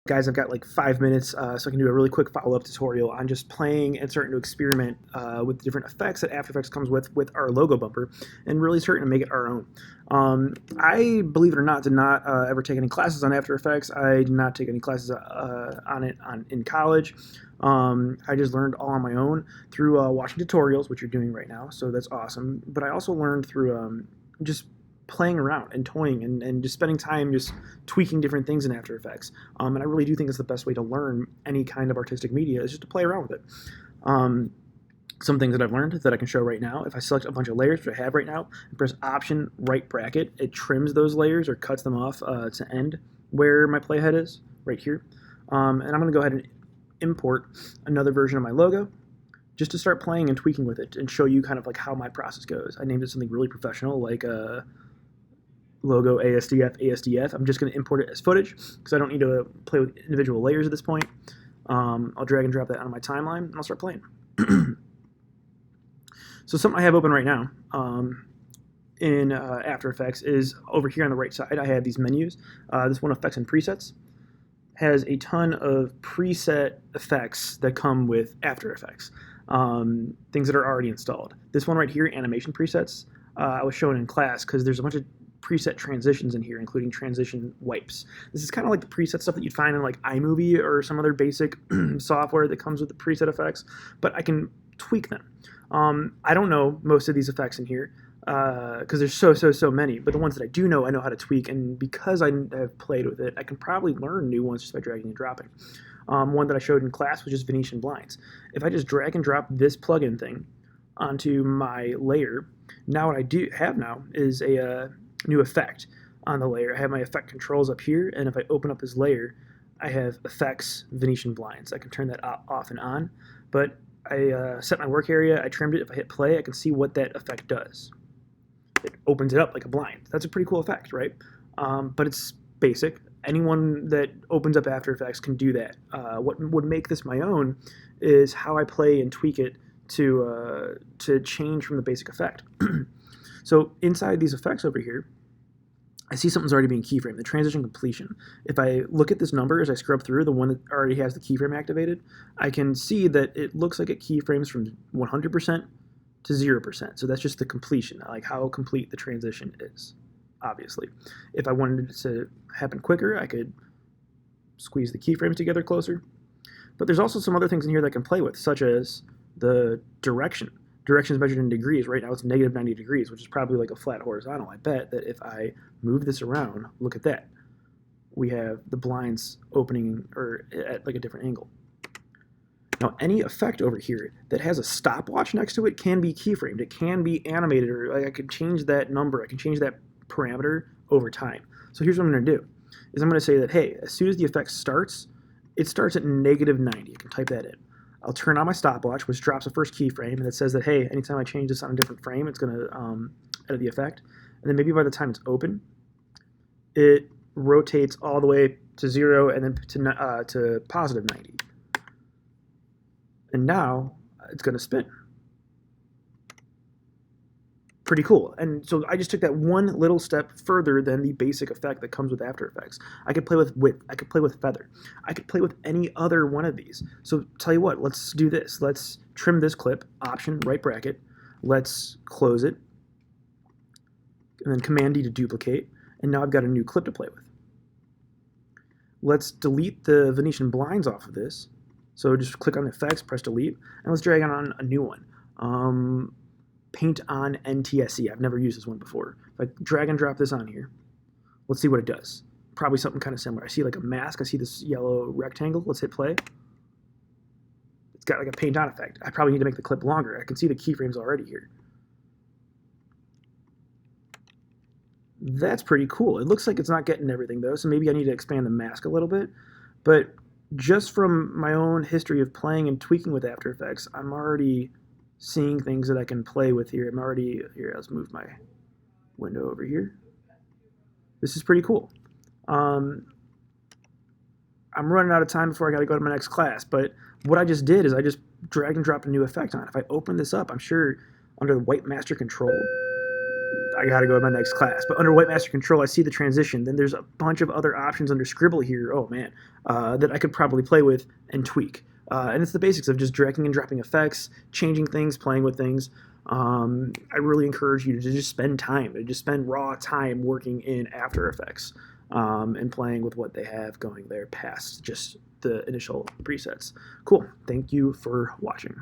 Guys, I've got like 5 minutes, so I can do a really quick follow-up tutorial on just playing and starting to experiment with different effects that After Effects comes with our logo bumper, and really starting to make it our own. I, believe it or not, did not ever take any classes on After Effects. I did not take any classes on it in college. I just learned all on my own through watching tutorials, which you're doing right now, so that's awesome. But I also learned through just playing around and toying and just spending time just tweaking different things in After Effects. And I really do think it's the best way to learn any kind of artistic media is just to play around with it. Some things that I've learned that I can show right now, if I select a bunch of layers, which I have right now, and press Option right bracket, it trims those layers or cuts them off to end where my playhead is, right here. And I'm going to go ahead and import another version of my logo just to start playing and tweaking with it and show you kind of like how my process goes. I named it something really professional like logo ASDF. I'm just going to import it as footage because I don't need to play with individual layers at this point. I'll drag and drop that onto my timeline and I'll start playing. So something I have open right now in After Effects is over here on the right side. I have these menus. This one, Effects and Presets, has a ton of preset effects that come with After Effects, things that are already installed. This one right here, Animation Presets, I was showing in class because there's a bunch of preset transitions in here, including transition wipes. This is kind of like the preset stuff that you'd find in like iMovie or some other basic software that comes with the preset effects, but I can tweak them. I don't know most of these effects in here because there's so many, but the ones that I do know, I know how to tweak, and because I have played with it, I can probably learn new ones just by dragging and dropping. One that I showed in class was just Venetian blinds. If I just drag and drop this plugin thing onto my layer, now what I do have now is a new effect on the layer. I have my effect controls up here, and if I open up this layer, I have effects Venetian blinds. I can turn that off and on, but I set my work area, I trimmed it. If I hit play, I can see what that effect does. It opens it up like a blind. That's a pretty cool effect, right? But it's basic. Anyone that opens up After Effects can do that. What would make this my own is how I play and tweak it to change from the basic effect. So inside these effects over here, I see something's already being keyframed, the transition completion. If I look at this number as I scrub through, the one that already has the keyframe activated, I can see that it looks like it keyframes from 100% to 0%. So that's just the completion, like how complete the transition is, obviously. If I wanted it to happen quicker, I could squeeze the keyframes together closer. But there's also some other things in here that I can play with, such as the direction. Direction is measured in degrees. Right now it's negative 90 degrees, which is probably like a flat horizontal. I bet that if I move this around, look at that. We have the blinds opening or at like a different angle. Now any effect over here that has a stopwatch next to it can be keyframed. It can be animated, or like I can change that number. I can change that parameter over time. So here's what I'm going to do. Is I'm going to say that, hey, as soon as the effect starts, it starts at negative 90. I can type that in. I'll turn on my stopwatch, which drops the first keyframe, and it says that, hey, anytime I change this on a different frame, it's going to edit the effect. And then maybe by the time it's open, it rotates all the way to 0 and then to positive 90. And now it's going to spin. Pretty cool. And so I just took that one little step further than the basic effect that comes with After Effects. I could play with width. I could play with feather. I could play with any other one of these. So tell you what, let's do this. Let's trim this clip, Option, right bracket. Let's close it. And then Command D to duplicate. And now I've got a new clip to play with. Let's delete the Venetian blinds off of this. So just click on the effects, press delete, and let's drag on a new one. Paint on NTSC. I've never used this one before. If I drag and drop this on here, let's see what it does. Probably something kind of similar. I see like a mask. I see this yellow rectangle. Let's hit play. It's got like a paint on effect. I probably need to make the clip longer. I can see the keyframes already here. That's pretty cool. It looks like it's not getting everything though, so maybe I need to expand the mask a little bit. But just from my own history of playing and tweaking with After Effects, I'm already seeing things that I can play with here. I'm already here. Let's move my window over here. This is pretty cool. I'm running out of time before I got to go to my next class, but what I just did is I just dragged and dropped a new effect on it. If I open this up, I'm sure under the White Master Control, I got to go to my next class. But under White Master Control, I see the transition. Then there's a bunch of other options under Scribble here. Oh man, that I could probably play with and tweak. And it's the basics of just dragging and dropping effects, changing things, playing with things. I really encourage you to just spend time, to just spend raw time working in After Effects and playing with what they have going there past just the initial presets. Cool. Thank you for watching.